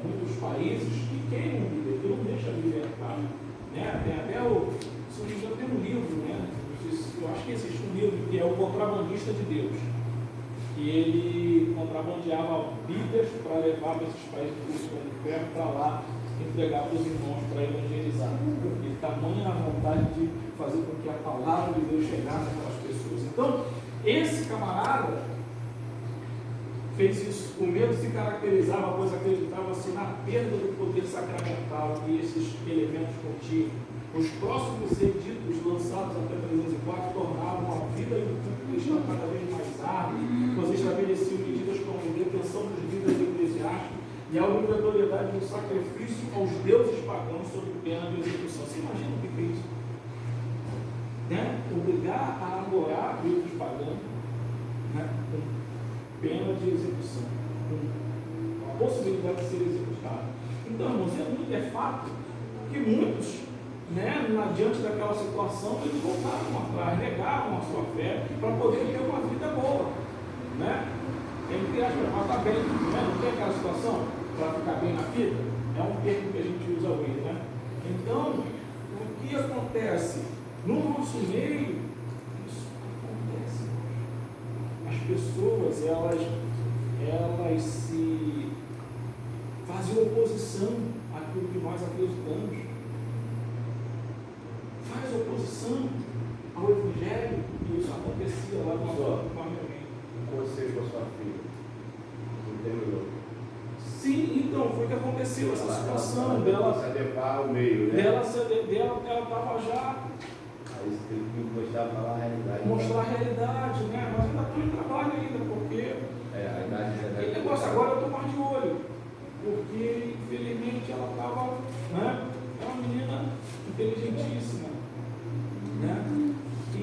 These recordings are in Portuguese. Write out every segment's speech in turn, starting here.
muitos países que queimam a Bíblia, que não deixam a Bíblia entrar. Né? Tem até se não me engano, tem um livro, né? Eu acho que existe um livro que é O Contrabandista de Deus, que ele contrabandeava Bíblias para levar para esses países do inferno para lá, entregar para os irmãos para evangelizar. Ele tamanha a vontade de fazer com que a palavra de Deus chegasse àquelas pessoas. Então, esse camarada fez isso. O medo se caracterizava, pois acreditava-se na perda do poder sacramental que esses elementos continham. Os próximos editos lançados até 304 tornavam a vida e o culto cristão cada vez mais árdua, pois estabeleciam medidas como detenção dos líderes eclesiásticos e a obrigatoriedade do sacrifício aos deuses pagãos sob pena de execução. Você imagina o que é isso? Né? Obrigar a adorar deuses pagãos, né? Com pena de execução, com a possibilidade de ser executado. Então, irmãos, é fato que muitos, né, diante daquela situação, eles voltaram atrás, negaram a sua fé para poder ter uma vida boa, né? Entre aspas, para estar bem, né? Não tem aquela situação para ficar bem na vida? É um termo que a gente usa hoje, né? Então, o que acontece no nosso meio? Isso acontece. As pessoas, elas se fazem oposição àquilo que nós acreditamos. Faz oposição ao Evangelho, e isso acontecia lá no armamento. Você com a sua filha, não terminou. Sim, então, foi o que aconteceu, essa situação dela. Se adequar ao meio, né? Ela estava já. Aí você tem que mostrar para lá a realidade. Mostrar a realidade, né? Mas ainda estou em trabalho ainda, porque. A idade já aquele negócio agora eu estou mais de olho. Porque, infelizmente, ela estava. Né? É uma menina inteligentíssima. Né? E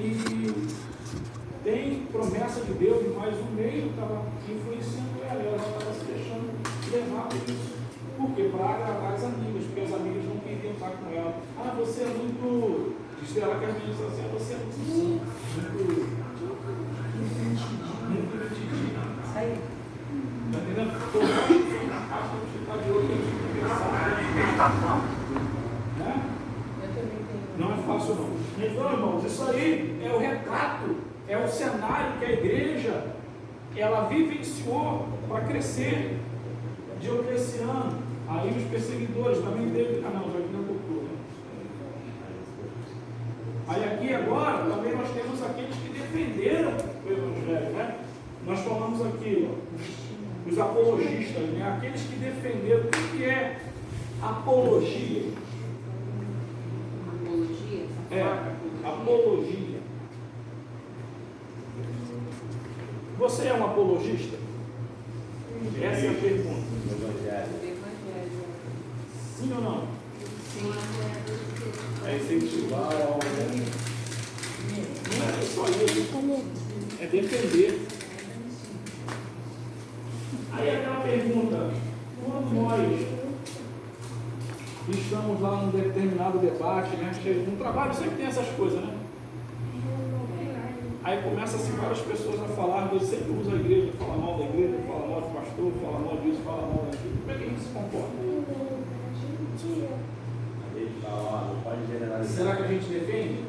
tem promessa de Deus, mas o meio estava influenciando ela estava se deixando levar por isso. Por quê? Para agradar as amigas, porque as amigas não queriam estar com ela. Ah, você é muito. Diz ela que as meninas assim, você é muito mentidinha. Aí. Está entendendo? Todos nós temos que estar de olho, temos que pensar. Né? Não é fácil não. Então, irmãos, isso aí é o retrato, é o cenário que a igreja ela vivenciou para crescer. Diocleciano, aí os perseguidores também teve, já vi na cultura. Aí aqui agora também nós temos aqueles que defenderam o Evangelho, né? Nós falamos aqui, ó, os apologistas, né? Aqueles que defenderam. O que é apologia? Apologia? Apologia. Você é um apologista? Essa é a pergunta. Sim ou não? Sim. É incentivar ao. Não é só isso. É defender. Aí aquela pergunta, quando nós estamos lá num determinado debate, né? No trabalho sempre tem essas coisas, né? Aí começa assim várias pessoas a falar, você sempre usa a igreja, fala mal da igreja, fala mal do pastor, fala mal disso, fala mal daquilo. Como é que a gente se comporta? Ele fala, não pode generalizar. Será que a gente defende?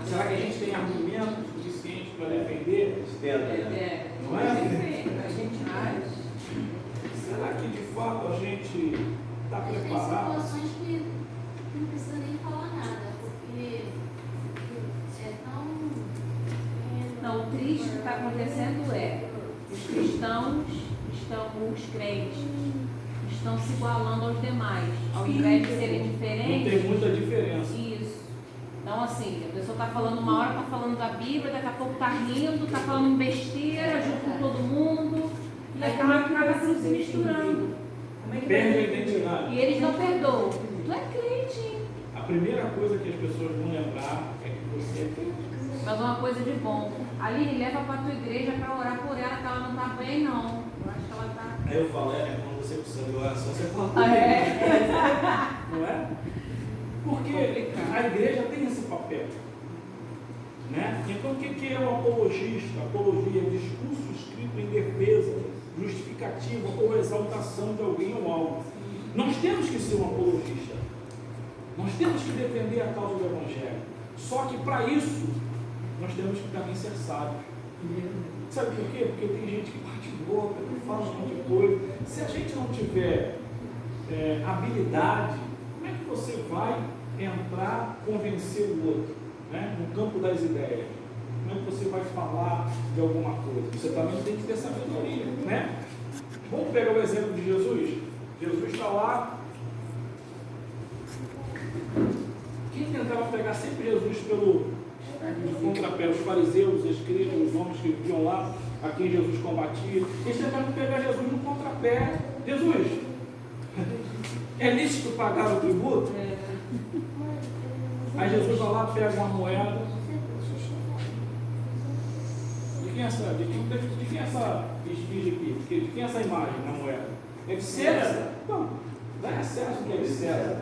Será que a gente tem argumentos suficientes para defender? Tenta, né? Não é? A gente faz. Será que de fato a gente está preparado? Tem situações que não precisa nem falar nada, porque é tão. Não, o triste que está acontecendo é os cristãos os crentes estão se igualando aos demais, ao invés de serem Não diferentes. tem muita diferença. Isso. Então, assim, a pessoa está falando uma hora, está falando da Bíblia, daqui a pouco está rindo, está falando besteira junto com todo mundo, e acaba se misturando. Perde a identidade. E eles não perdoam. Tu é crente, hein? A primeira coisa que as pessoas vão lembrar é que você é crente. Mas uma coisa de bom. Aline, leva para a tua igreja para orar por ela, que ela não está bem, não. Eu acho que ela está. Aí eu falo, quando você precisa de oração, você fala não é? Porque a igreja tem esse papel. Né? Então o que é o apologista? A apologia é o discurso escrito em defesa, justificação justificativa ou exaltação de alguém ou algo. Nós temos que ser um apologista. Nós temos que defender a causa do Evangelho. Só que para isso, nós temos que também ser sábios. Sabe por quê? Porque tem gente que bate boca, que fala um monte de coisa. Se a gente não tiver habilidade, como é que você vai entrar, convencer o outro, né? No campo das ideias? Como é que você vai falar de alguma coisa? Você também tem que ter sabedoria, né? Vamos pegar o exemplo de Jesus. Jesus está lá. Quem tentava pegar sempre Jesus pelo contrapé? Os fariseus, os escribas, os homens que viviam lá, a quem Jesus combatia. Eles tentavam pegar Jesus no contrapé. Jesus, é lícito pagar o tributo? Aí Jesus vai lá, pega uma moeda. De quem é essa esfinge aqui? De quem é essa imagem na moeda? É de César? Não, não é César que é de César.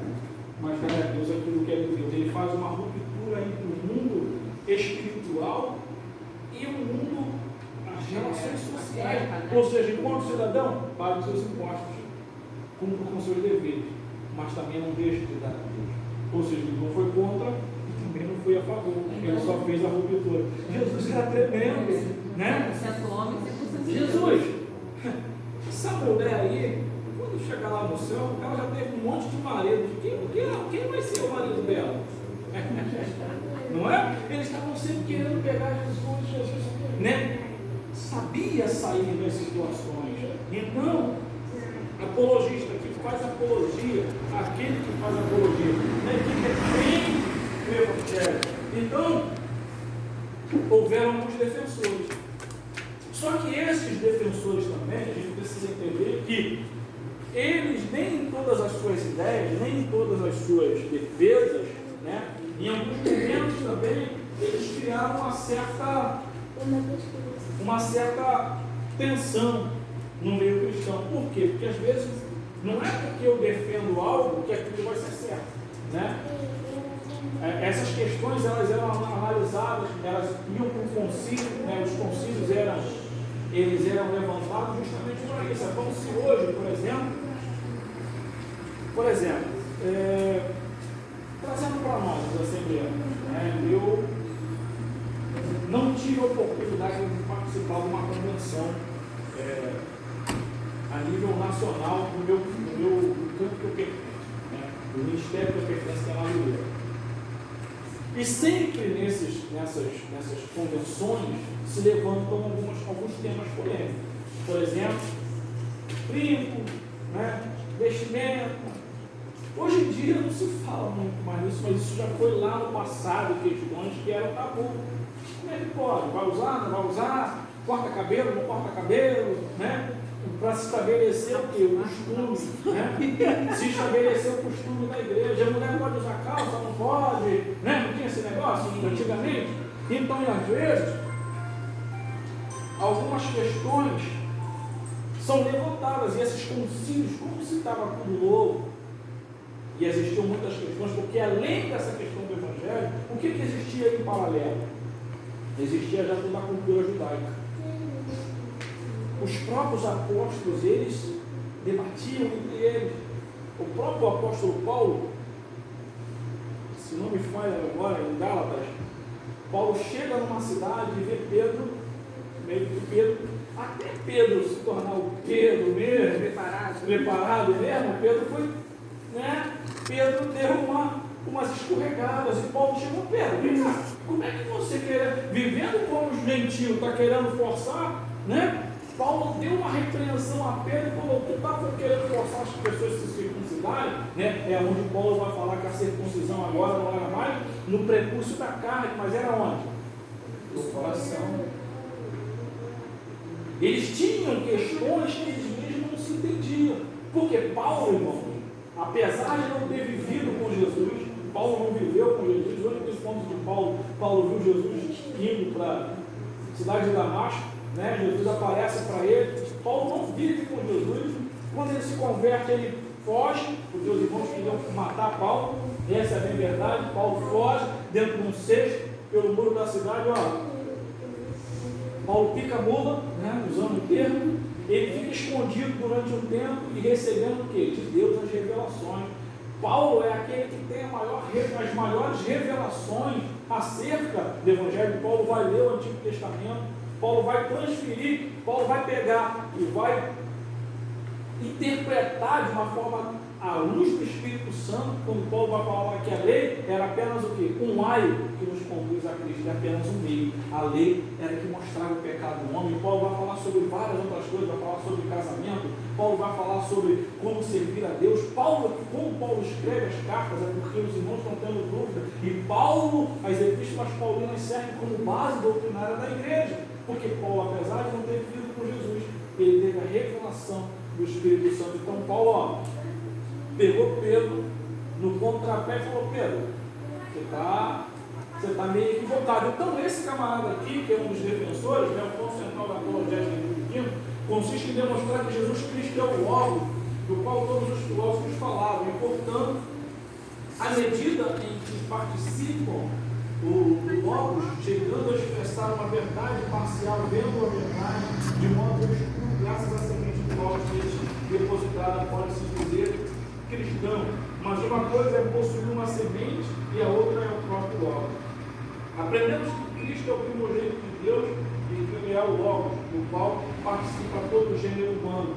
Mas não é Deus aquilo que é de Deus. Ele faz uma ruptura entre o mundo espiritual e o mundo, as relações sociais. Ou seja, enquanto cidadão, pague os seus impostos, cumpra com seus deveres, mas também não deixe de dar a Deus. Ou seja, ele não foi contra e também não foi a favor, ele só fez a ruptura. Jesus era tremendo, né? 100% homem, 100% Jesus, essa mulher aí, quando chegar lá no céu, ela já teve um monte de marido. Quem vai ser o marido dela? Não é? Eles estavam sempre querendo pegar Jesus, né? Sabia sair das situações. Então, apologista que faz apologia, aquele que faz apologia, né? Que defende o Evangelho. Então, houveram alguns defensores. Só que esses defensores também, a gente precisa entender que eles, nem em todas as suas ideias, nem em todas as suas defesas, né, em alguns momentos também, eles criaram uma certa tensão no meio cristão. Por quê? Porque às vezes não é porque eu defendo algo que aquilo vai ser certo, né? Essas questões, elas eram analisadas, elas iam para o concílio, né? Os concílios eles eram levantados justamente para isso. É como se hoje, por exemplo, trazendo para nós, os assembleanos, né? Eu não tive a oportunidade de participar de uma convenção a nível nacional no meu campo que eu pertenço, né? Do ministério que eu pertenço, que é Madureira. E sempre nessas convenções se levantam alguns temas polêmicos. Por exemplo, brinco, né? Vestimenta. Hoje em dia não se fala muito mais nisso, mas isso já foi lá no passado, questões que eram tabu. Como é que pode? Vai usar, não vai usar? Corta cabelo, não corta cabelo, né? Para se estabelecer o quê? O costume, né? Se estabelecer o costume da igreja. A mulher pode usar calça, não pode, né? Não tinha esse negócio antigamente? Então, às vezes, algumas questões são levantadas, e esses concílios, como se estava tudo novo, e existiam muitas questões, porque além dessa questão do Evangelho, o que existia em paralelo? Existia já toda a cultura judaica. Os próprios apóstolos, eles debatiam entre eles. O próprio apóstolo Paulo, se não me falha agora, em Gálatas, Paulo chega numa cidade e vê Pedro, meio que Pedro, até Pedro se tornar o Pedro mesmo, preparado mesmo, Pedro foi, né? Pedro deu umas escorregadas, e Paulo chegou, Pedro, vem cá, como é que você vivendo como os gentios, está querendo forçar, né? Paulo deu uma repreensão a Pedro e falou: tu está querendo forçar as pessoas a se circuncidarem, né? É onde Paulo vai falar que a circuncisão agora não era mais no prepúcio da carne, mas era onde? No coração. Eles tinham questões que eles mesmos não se entendiam. Porque Paulo, irmão, apesar de não ter vivido com Jesus, Paulo não viveu com Jesus. O único encontro de Paulo viu Jesus indo para a cidade de Damasco, né? Jesus aparece para ele. Paulo não vive com Jesus. Quando ele se converte, ele foge, porque os irmãos queriam matar Paulo. Essa é a verdade. Paulo foge dentro de um cesto pelo muro da cidade. Paulo pica a mula, né? Usando o termo. Ele fica escondido durante um tempo e recebendo o quê? De Deus as revelações. Paulo é aquele que tem as maiores revelações acerca do Evangelho. Paulo vai ler o Antigo Testamento, Paulo vai transferir, Paulo vai pegar e vai interpretar de uma forma à luz do Espírito Santo, quando Paulo vai falar que a lei era apenas o quê? Um aio que nos conduz a Cristo, é apenas um meio. A lei era que mostrava o pecado do homem. Paulo vai falar sobre várias outras coisas, vai falar sobre casamento, Paulo vai falar sobre como servir a Deus. Como Paulo escreve as cartas, é porque os irmãos estão tendo dúvida, e Paulo, as epístolas paulinas servem como base doutrinária da igreja, porque Paulo, apesar de não ter vivido com Jesus, ele teve a revelação do Espírito Santo. Então Paulo, pegou Pedro no contrapé e falou: Pedro, você está meio equivocado. Então esse camarada aqui, que é um dos defensores, né, o ponto central da apologética bíblica, consiste em demonstrar que Jesus Cristo é o Logos, do qual todos os filósofos falavam, e portanto, à medida em que participam o Logos, chegando a expressar uma verdade parcial, vendo a verdade de modo obscuro, graças à semente do Logos depositada, pode-se dizer cristão. Mas uma coisa é possuir uma semente e a outra é o próprio Logos. Aprendemos que Cristo é o primogênito de Deus e que ele é o Logos, do qual participa todo o gênero humano.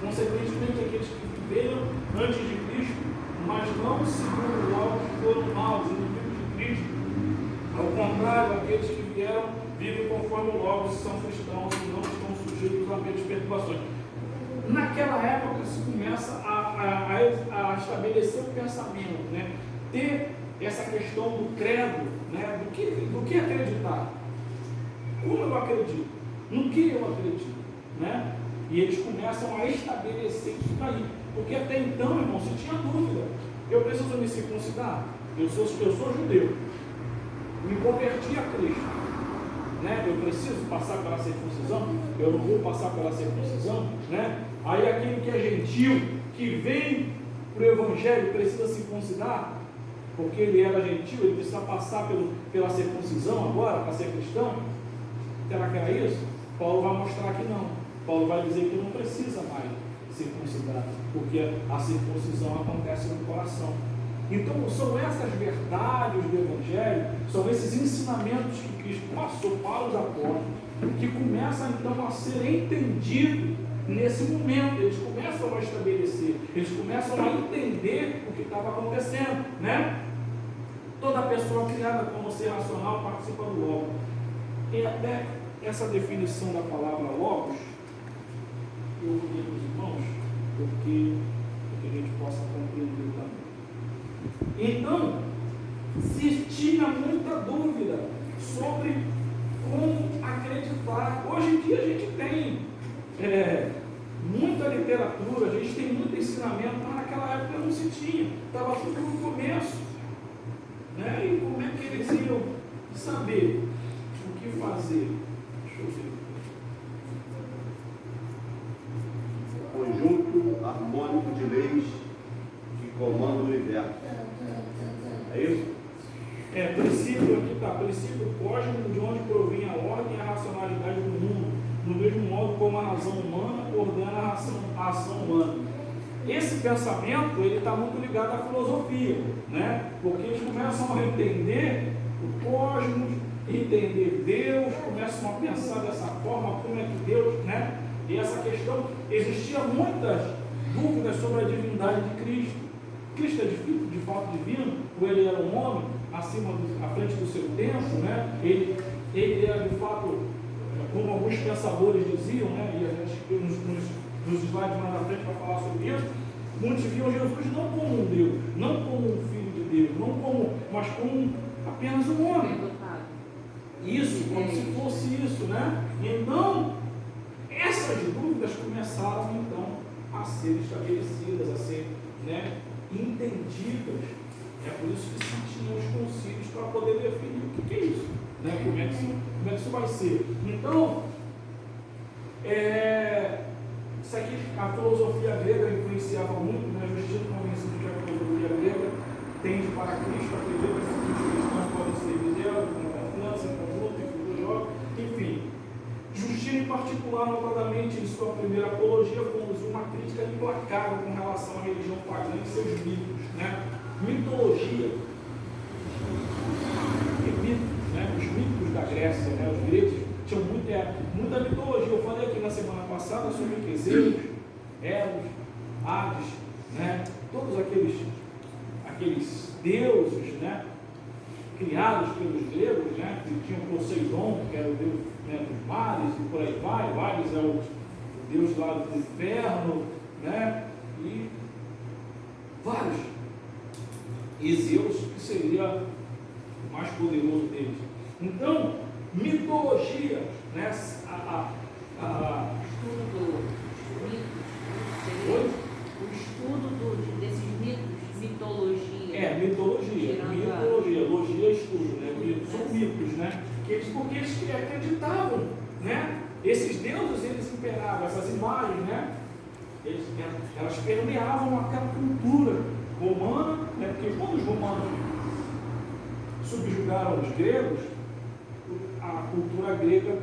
Consequentemente, aqueles que viveram antes de Cristo, mas não segundo o Logos, foram maus, inimigos de Cristo. Ao contrário, aqueles que vieram vivem conforme o Logos, são cristãos e não estão sujeitos a medo de perturbações. Naquela época se começa a estabelecer o pensamento, né? Ter essa questão do credo, né? do que acreditar. Como eu acredito? No que eu acredito? Né? E eles começam a estabelecer isso daí. Porque até então, irmão, se tinha dúvida. Eu preciso me circuncidar? Eu sou judeu. Me converti a Cristo. Né? Eu preciso passar pela circuncisão? Eu não vou passar pela circuncisão? Né? Aí aquele que é gentil, que vem para o Evangelho, precisa circuncidar, porque ele era gentil, ele precisa passar pela circuncisão agora, para ser cristão? Será que era isso? Paulo vai mostrar que não. Paulo vai dizer que não precisa mais circuncidar, porque a circuncisão acontece no coração. Então são essas verdades do Evangelho, são esses ensinamentos que Cristo passou para os apóstolos, que começam então a ser entendidos nesse momento. Eles começam a estabelecer, eles começam a entender o que estava acontecendo, né? Toda pessoa criada como ser racional participa do Logos. E até essa definição da palavra Logos, eu vou ler para os irmãos, porque a gente possa compreender também. Então, se tinha muita dúvida sobre como acreditar. Hoje em dia a gente tem muita literatura, a gente tem muito ensinamento, mas naquela época não se tinha, estava tudo no começo. Né? E como é que eles iam saber o que fazer? Deixa eu ver. Conjunto harmônico de leis que comandam o universo. É isso? Princípio, aqui está, princípio cósmico de onde provém a ordem e a racionalidade do mundo, do mesmo modo como a razão humana ordena a ação humana. Esse pensamento, ele está muito ligado à filosofia, né? Porque eles começam a entender o cosmos, entender Deus, começam a pensar dessa forma, como é que Deus, né? E essa questão, existia muitas dúvidas sobre a divindade de Cristo. Cristo é de fato divino, ou ele era um homem à frente do seu tempo, né? Ele era de fato, como alguns pensadores diziam, né? E a gente nos slides mais na frente vai falar sobre isso. Muitos viam Jesus não como um Deus, não como um filho de Deus, mas como apenas um homem. Isso, como se fosse isso, né? Então, essas dúvidas começaram então a ser estabelecidas, a ser, né, entendidas. É por isso que se tinham os concílios para poder definir o que é isso, né? Como é que isso vai ser. Então, isso aqui, a filosofia grega influenciava muito, né? Justino convencido que a filosofia grega tende para Cristo, acredita que os cristãos podem ser fidelis, com confiança, em conjunto, em futuro, enfim. Justino Agostinho, em particular, notadamente em sua primeira apologia, conduziu uma crítica implacável com relação à religião pagã e seus mitos, né? Mitologia e mitos, né? Os mitos da Grécia, né? Os gregos tinham muita mitologia. Eu falei aqui na semana passada sobre Zeus, Eros, Hades, né? Todos aqueles deuses, né? Criados pelos gregos, né? Que tinham Poseidon, que era o deus, né, dos mares, e por aí vai. O Hades é o deus lá do inferno, né? E vários. E Zeus, que seria o mais poderoso deles. Então, mitologia, né? Estudo dos mitos. Oi? O estudo desses mitos, mitologia. Mitologia. Tirando Mitologia. Logia é estudo, né? Mitos são mitos, né? Porque eles acreditavam, né? Esses deuses, eles imperavam, essas imagens, né? Elas permeavam aquela cultura romana, né? Porque quando os romanos subjugaram os gregos, a cultura grega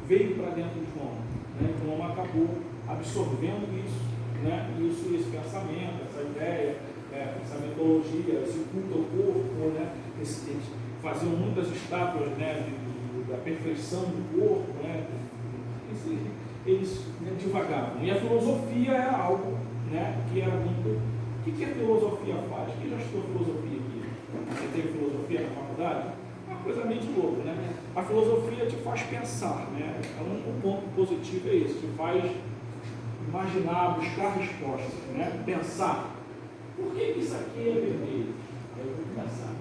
veio para dentro de Roma, né? Então Roma acabou absorvendo isso, né? Esse pensamento, essa ideia, essa mitologia, esse culto ao corpo, né? Eles faziam muitas estátuas, né? Da perfeição do corpo, né? Eles divagavam. E a filosofia era algo, né? Que era muito. O que a filosofia faz? Quem já estudou filosofia aqui? Você teve filosofia na faculdade? Uma coisa meio de louco, né? A filosofia te faz pensar, né? Um ponto positivo é esse, te faz imaginar, buscar respostas, né? Pensar. Por que isso aqui é vermelho? Eu vou pensar.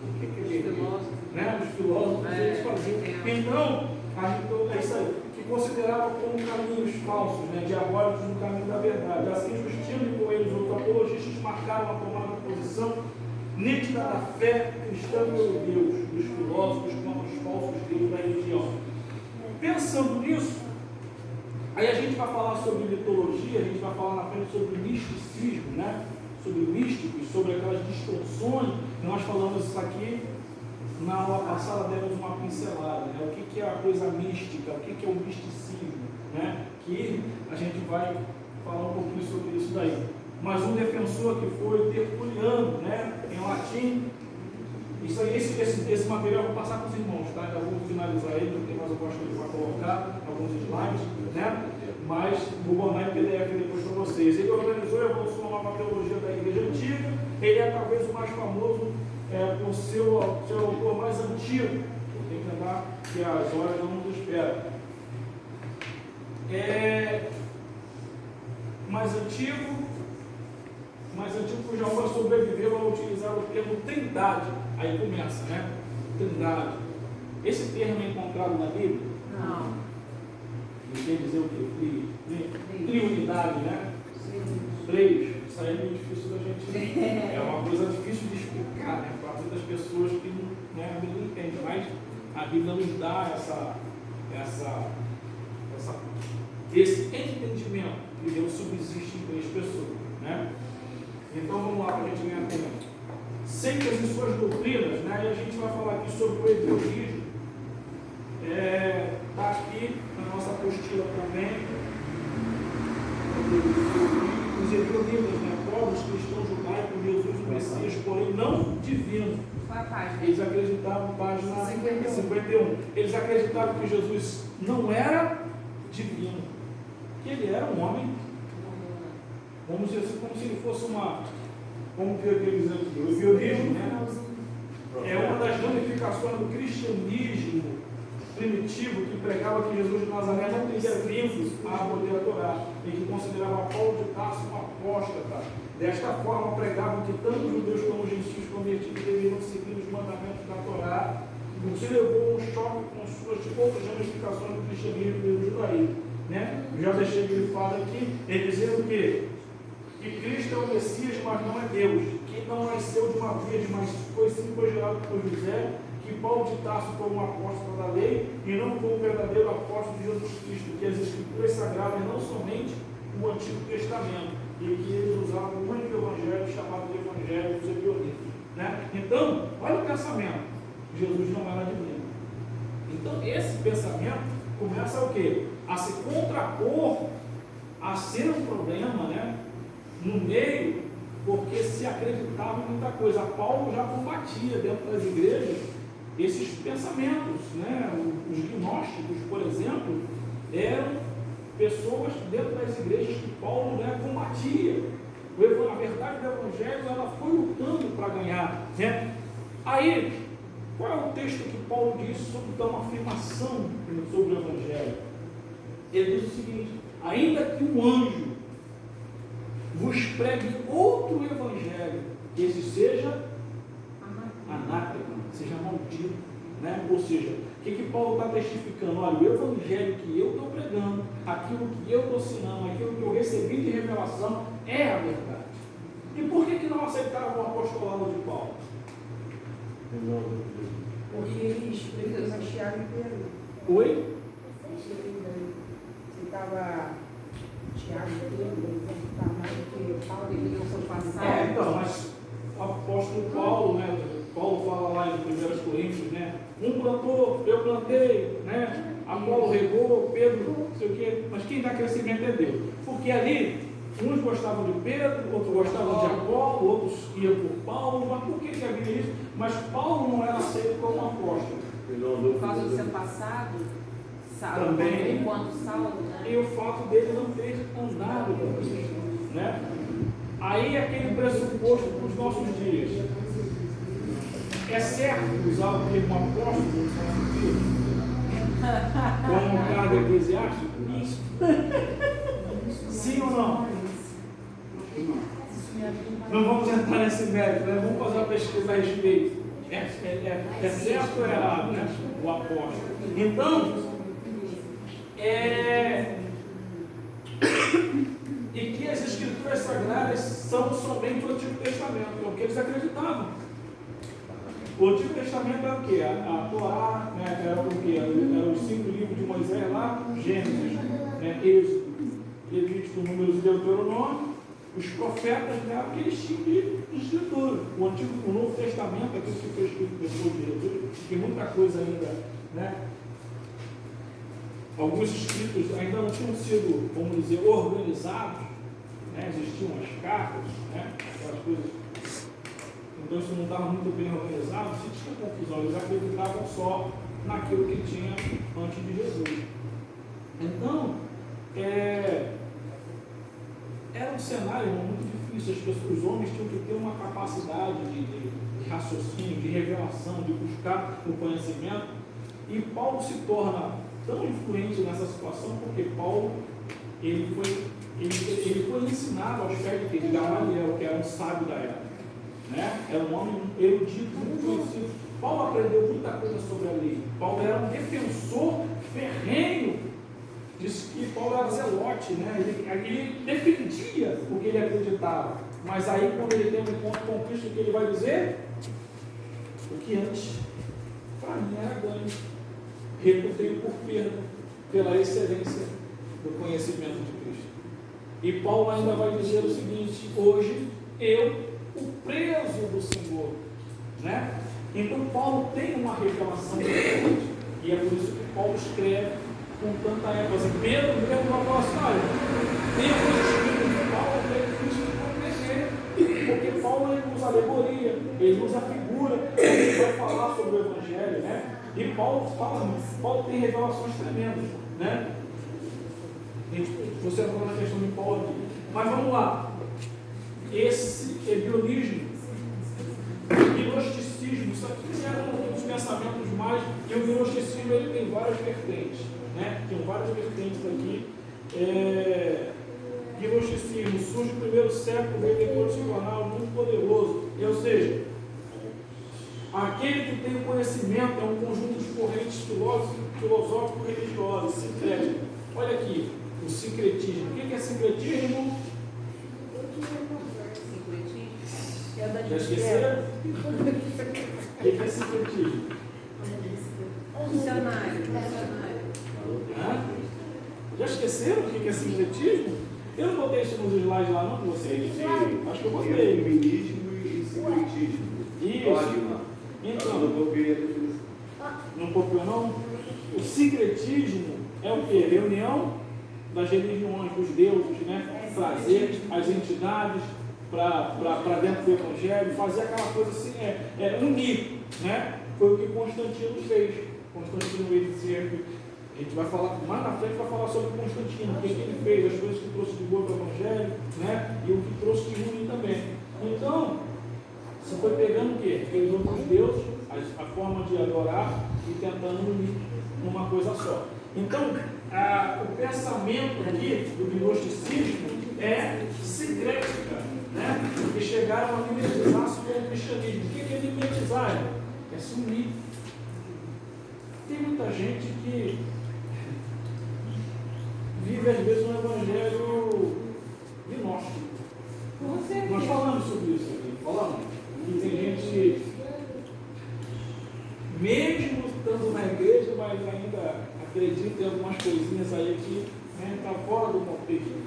Por que é vermelho? Né? Os filósofos, eles faziam. Então, é isso aí, que considerava como caminhos falsos, né? Diabólicos no caminho da verdade. Assim, Justino e com eles, outros apologistas, marcaram a tomada de posição nítida da fé cristã pelo Deus, dos filósofos contra os falsos deuses da religião. Pensando nisso, aí a gente vai falar sobre mitologia, a gente vai falar na frente sobre misticismo, né? Sobre místicos, sobre aquelas distorções. Nós falamos isso aqui na aula passada, demos uma pincelada, né? O que é a coisa mística, o que é o misticismo, né? Que a gente vai falar um pouquinho sobre isso daí. Mas um defensor que foi Tertuliano, né? Em latim. Isso aí, esse material eu vou passar para os irmãos, tá? Já vou finalizar ele, não tem mais algumas coisas para colocar, alguns slides, né? Mas vou mandar em PDF depois para vocês. Ele organizou a evolução da nova teologia da Igreja Antiga. Ele é talvez o mais famoso por seu autor mais antigo. Tem que lembrar que as horas não nos esperam. Mais antigo cuja obra sobreviveu ao utilizar o termo trindade. Aí começa, né? Trindade. Esse termo é encontrado na Bíblia? Não. Ele quer dizer o quê? Triunidade, né? Três. Isso aí é meio difícil da gente. É uma coisa difícil de explicar, né? Para muitas pessoas que né, a Bíblia não entende. Mas a Bíblia nos dá esse entendimento que Deus subsiste em três pessoas, né? Então vamos lá para a gente ganhar tempo. Seitas e suas doutrinas, né? E a gente vai falar aqui sobre o hebraísmo. Está aqui na nossa apostila também. Os hebraístas, né? Povos cristãos judaicos, Jesus o Messias, porém não divino. Qual a página? Eles acreditavam, página 51. Eles acreditavam que Jesus não era divino, que ele era um homem. Vamos dizer assim, como se ele fosse como que eles dizem aqui, o evianismo, né? É uma das ramificações do cristianismo primitivo que pregava que Jesus de Nazaré não teria vindo a abolir a Torá e que considerava Paulo de Tarso um apóstata. Desta forma, pregavam que tanto os judeus como os gentios convertidos deveriam seguir os mandamentos da Torá, o que levou a um choque com suas outras ramificações do cristianismo e do judaísmo. Né? Já deixei grifado aqui, ele dizendo que Cristo é o Messias, mas não é Deus, que não nasceu de uma virgem, mas foi sim gerado por José, que Paulo de Tarso foi um apóstolo da lei e não foi um verdadeiro apóstolo de Jesus Cristo, que as Escrituras sagradas não somente o Antigo Testamento, e que eles usavam o único evangelho chamado de Evangelho dos Ebionitas. Né? Então, olha o pensamento: Jesus não era divino. Então, esse pensamento começa o quê? A se contrapor, a ser um problema, né? No meio, porque se acreditava em muita coisa. Paulo já combatia dentro das igrejas esses pensamentos, né? Os gnósticos, por exemplo, eram pessoas dentro das igrejas que Paulo, né, combatia. A verdade do Evangelho, ela foi lutando para ganhar, né? Aí, qual é o texto que Paulo diz sobre dar uma afirmação sobre o Evangelho? Ele diz o seguinte: ainda que um anjo vos pregue outro Evangelho, que esse seja anátema, seja maldito, né? Ou seja, o que Paulo está testificando? Olha, o Evangelho que eu estou pregando, aquilo que eu estou ensinando, aquilo que eu recebi de revelação é a verdade. E por que não aceitaram o apostolado de Paulo? Porque eles preferem Tiago e Pedro. Oi? Você estava Tiago e Pedro, está mais do que Paulo e o seu passado. Então, mas o apóstolo Paulo, né? Paulo fala lá em 1 Coríntios, né? Um plantou, eu plantei, né? Apolo regou, Pedro, não sei o quê. Mas quem dá crescimento é Deus. Porque ali, uns gostavam de Pedro, outros gostavam de Apolo, outros iam por Paulo. Mas por que havia isso? Mas Paulo não era aceito como apóstolo. Por causa do seu passado, também, enquanto Saulo, né? E o fato dele não ter andado com Cristo, né? Aí aquele pressuposto para os nossos dias. É certo usar o termo apóstolo nos nossos dias? Como um cargo eclesiástico? Isso. Sim ou não? Não vamos entrar nesse mérito, né? Vamos fazer uma pesquisa a respeito. É certo ou é errado, né? O apóstolo. Então, e que as escrituras sagradas são somente o Antigo Testamento, é o que eles acreditavam. O Antigo Testamento era o quê? A Torá, né? Era o quê? Eram os 5 livros de Moisés lá, Gênesis, né? Êxodo, Levítico, Números e Deuteronômio. Os profetas, né? Aqueles tipos de escritura. O Novo Testamento, aquilo que foi escrito depois de Jesus, que muita coisa ainda, né? Alguns escritos ainda não tinham sido, vamos dizer, organizados, né? Existiam as cartas, né? Aquelas coisas. Então isso não estava muito bem organizado, se tinha confusão, eles acreditavam só naquilo que tinha antes de Jesus. Então, era um cenário muito difícil, os homens tinham que ter uma capacidade de raciocínio, de revelação, de buscar o conhecimento, e Paulo se torna tão influente nessa situação porque Paulo ele foi ensinado aos pés de Gamaliel, que era um sábio da época, né? Era um homem erudito, muito conhecido. Paulo aprendeu muita coisa sobre a lei. Paulo era um defensor ferrenho. Disse que Paulo era zelote, né? Ele defendia o que ele acreditava. Mas aí, quando ele tem um encontro com Cristo, o que ele vai dizer? O que antes, para mim, era ganho. Reputei por perda, pela excelência do conhecimento de Cristo. E Paulo ainda vai dizer o seguinte: hoje eu, o preso do Senhor, né? Então Paulo tem uma revelação diferente, e é por isso que Paulo escreve com tanta ênfase. Pedro mesmo vai falar assim: olha, tem coisas escritas de Paulo que é difícil de compreender, porque Paulo ele usa alegoria, ele usa figura, ele vai falar sobre o Evangelho, né? E Paulo tem revelações tremendas, né? Você falou na questão de Paulo aqui, mas vamos lá. Esse ebionismo, gnosticismo, isso aqui era um dos pensamentos mais. E o gnosticismo ele tem várias vertentes, né? Tem várias vertentes aqui. Gnosticismo surge no primeiro século, o redentor se tornar muito poderoso. Ou seja, aquele que tem o conhecimento é um conjunto de correntes filosófico-religiosas, sincréticas. Olha aqui, o sincretismo. O que é sincretismo? Já esqueceram? O que é sincretismo? Dicionário. Já esqueceram o que é sincretismo? Eu não botei isso nos slides lá não com vocês. Acho que eu botei. Feminismo e sincretismo. Isso. Então, não copiou não? O sincretismo É o quê? Reunião das religiões, dos deuses, né? Trazer as entidades para dentro do Evangelho, fazer aquela coisa assim, unir, né? Foi o que Constantino fez. Constantino, ele dizia que a gente vai falar, mais na frente vai falar sobre Constantino, o que ele fez, as coisas que trouxe de boa para o Evangelho, né? E o que trouxe de ruim também. Então, você foi pegando o quê? Aqueles outros deuses, a forma de adorar e tentando unir numa coisa só. Então, o pensamento aqui do gnosticismo é sincrética, né? Porque chegaram a mimetizar-se com o cristianismo. O que é mimetizar? É se unir. Tem muita gente que vive às vezes um evangelho gnóstico. Nós falamos sobre isso aqui, falamos. E tem gente, mesmo estando na igreja, mas ainda acredita em algumas coisinhas aí que está fora do contexto.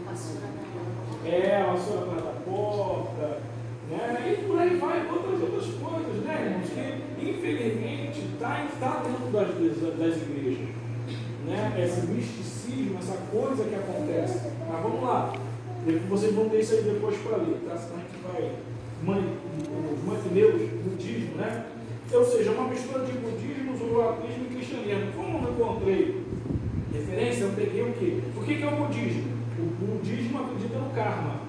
A vassoura atrás da porta, né? E por aí vai outras coisas, né, irmãos? Que infelizmente está dentro das igrejas, né? Esse misticismo, essa coisa que acontece. Mas vamos lá, vocês vão ter isso aí depois para ler, tá? Senão a gente vai. Os mantineus, budismo, né? Ou seja, uma mistura de budismo, zoroastrismo e cristianismo. Como eu não encontrei referência, eu peguei o quê? O que é o budismo? O budismo acredita no karma.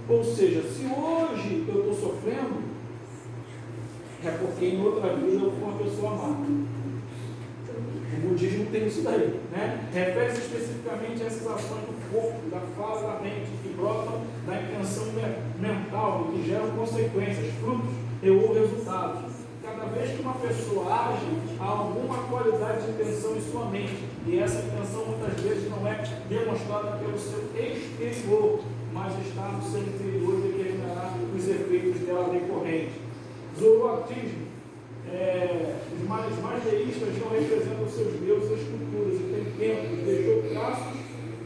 Ou seja, se hoje eu estou sofrendo, é porque em outra vida eu fui uma pessoa má. O budismo tem isso daí, né? Refere-se especificamente a essas ações do corpo, da fala, da mente, que brotam da intenção mental e que geram consequências, frutos ou resultados. Cada vez que uma pessoa age, há alguma qualidade de intenção em sua mente, e essa intenção muitas vezes não é demonstrada pelo seu exterior, mas está no seu interior e determinará os efeitos dela decorrentes. Zoroastrismo, os mais deístas não representam seus deuses e esculturas, e tem templos, deixou traços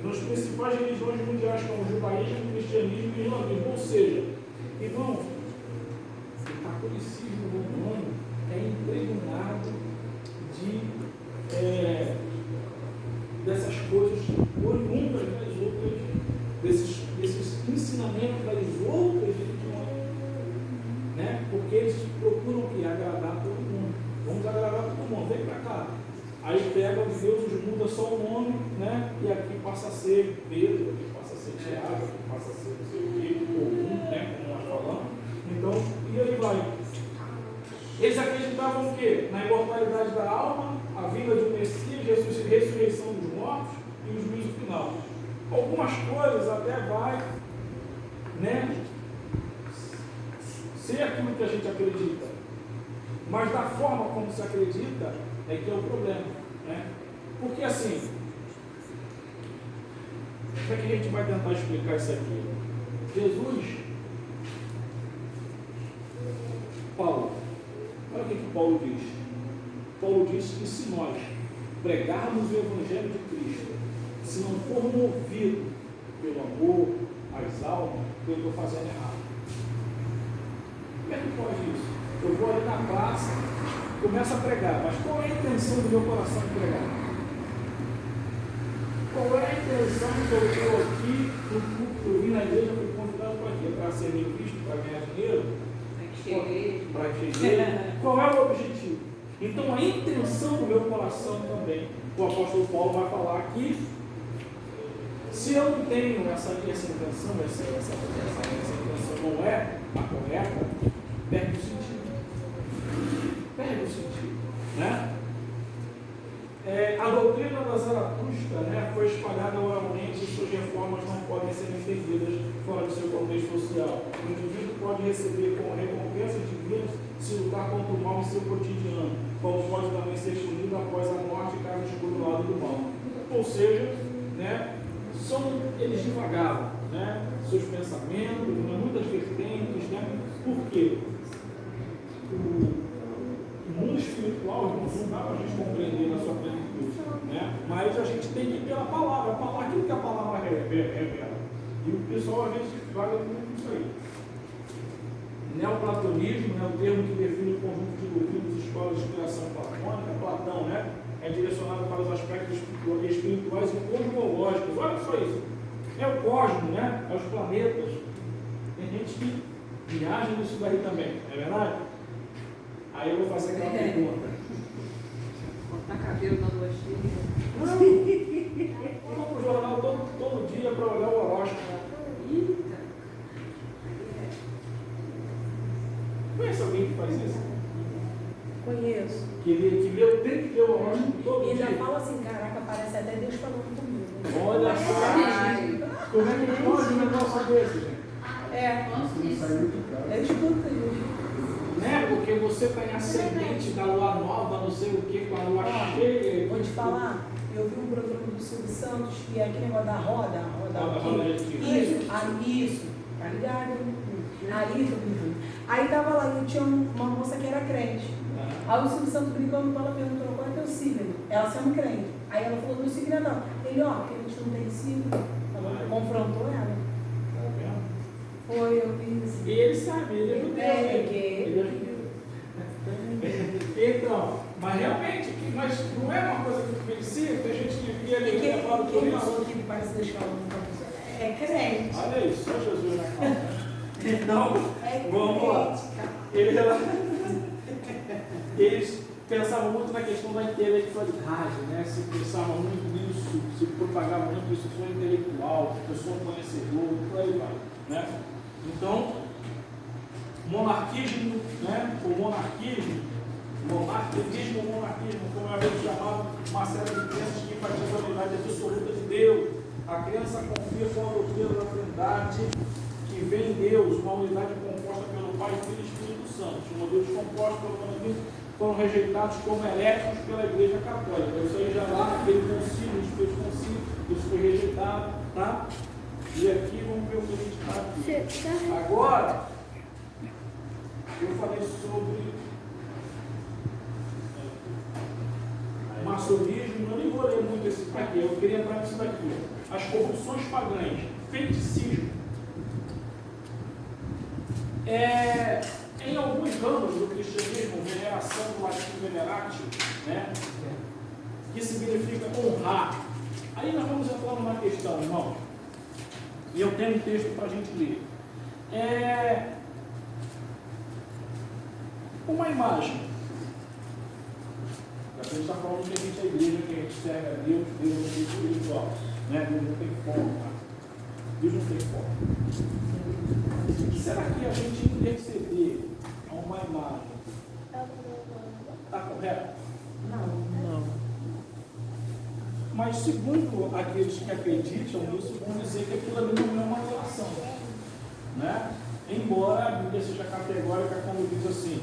nas principais religiões mundiais, como o judaísmo, o cristianismo e o islamismo. Ou seja, irmãos, o catolicismo romano é impregnado dessas coisas oriundas das outras, desses ensinamentos das outras religiões, né? Porque eles procuram o quê? Agradar todo mundo. Vamos agradar todo mundo, vem para cá. Aí pega os deuses, muda só o nome, né? E aqui passa a ser Pedro, aqui passa a ser Tiago, aqui passa a ser não sei o quê, ou né? Como nós falamos. Então, e aí vai. Eles acreditavam o quê? Na imortalidade da alma, a vinda de um Messias, a ressurreição dos mortos e o juízo final. Algumas coisas até vai, né, ser aquilo que a gente acredita, mas da forma como se acredita é que é o problema, né? Porque assim, como é que a gente vai tentar explicar isso aqui? Jesus, Paulo, olha o que Paulo diz. Paulo diz que se nós pregarmos o Evangelho de Cristo, se não for movido pelo amor às almas, eu estou fazendo errado. Como é que pode isso? Eu vou ali na praça, começo a pregar, mas qual é a intenção do meu coração de pregar? Qual é a intenção que eu estou aqui no culto que eu vim na igreja, fui convidado para quê? Para servir Cristo, para ganhar dinheiro? Para encher. Qual é o objetivo? Então a intenção do meu coração também, o apóstolo Paulo vai falar aqui, se eu não tenho essa intenção, essa intenção não é a correta, perde o sentido. Perde o sentido, né? A doutrina da Zaratustra, né, foi espalhada oralmente e suas reformas não podem ser entendidas fora do seu contexto social. O indivíduo pode receber como recompensas divinas se lutar contra o mal em seu cotidiano, como pode também ser punido após a morte caso escolha o lado do mal. Ou seja, né, eles divagavam, né, seus pensamentos, muitas vertentes, né? Por quê? O mundo espiritual, irmãos, não dá para a gente compreender na sua plenitude, né? Mas a gente tem que ir pela palavra, aquilo que a palavra revela. E o pessoal às vezes vaga muito isso aí. Neoplatonismo é o termo que define o conjunto de doutrinas, escolas de inspiração platônica, Platão, né? é direcionada para os aspectos espirituais e cosmológicos. Olha só isso. É o cosmos, né? É os planetas. Tem gente que viaja nisso daí também, não é verdade? Aí eu vou fazer aquela pergunta. Cortar cabelo na lua cheia. Não, vou pro jornal todo dia para olhar o horóscopo. Eita. Conhece alguém que faz isso? Conheço. Que tem que ler o horóscopo todo E ainda dia. fala assim, caraca, parece até Deus falando comigo. Olha só. Como é que pode um negócio desse, gente? É, eu escuto isso. Né? Porque você está em ascendente da lua nova, não sei o que, com a lua cheia. Vou te falar, eu vi um programa do Silvio Santos, que é aquele negócio da roda, Roda aqui. Isso, tá ligado? Ali, aí tava lá, e tinha uma moça que era crente. Aí o Silvio Santos brincando com ela, perguntou qual é teu signo? Ela sendo crente. Aí ela falou, meu signo é não. Ele, ó, crente não tem signo. Ela confrontou ela. Tá vendo? Foi, eu vi isso. E ele sabe, ele é judeu. Ele é judeu. Então, mas realmente, mas não é uma coisa que merecia, tem gente que via ali e falava por Quem isso. falou que ele parece Deus falando com a pessoa? É crente. Olha isso, só Jesus na calma. Então, É vamos lá. crente, cara. Eles pensavam muito na questão da intelectualidade, né? Se pensavam muito nisso, se propagavam muito isso, foi intelectual, pessoa conhecedora, por aí vai, né? Então, monarquismo, né? O monarquismo, como é a vez chamado, uma série de crenças que enfatizam a unidade absoluta de Deus. A crença confia com a doutrina da Trindade, que vem em Deus, uma unidade composta pelo Pai, Filho e Espírito Santo. Os modelos compostos pelo Espírito foram rejeitados como heréticos pela Igreja Católica. Isso aí já lá naquele concílio, depois do concílio, isso foi rejeitado, tá? E aqui vamos ver o que a gente está aqui. Agora, eu falei sobre maçonismo, eu nem vou ler muito esse aqui, eu queria entrar nisso daqui. As corrupções pagãs, feiticismo. Em alguns ramos do cristianismo, veneração do latim veneratio, né? Que significa honrar. Aí nós vamos entrar numa questão, irmãos. E eu tenho um texto para a gente ler. Uma imagem. A gente está falando que a gente é igreja, que a gente serve a Deus, Deus não tem espiritual. Né? Deus não tem forma. Deus não tem forma. Será que a gente interceder a uma imagem está correto? Não. Mas segundo aqueles que acreditam nisso, vão dizer que aquilo ali não é uma relação. Né? Embora a Bíblia seja categórica quando diz assim,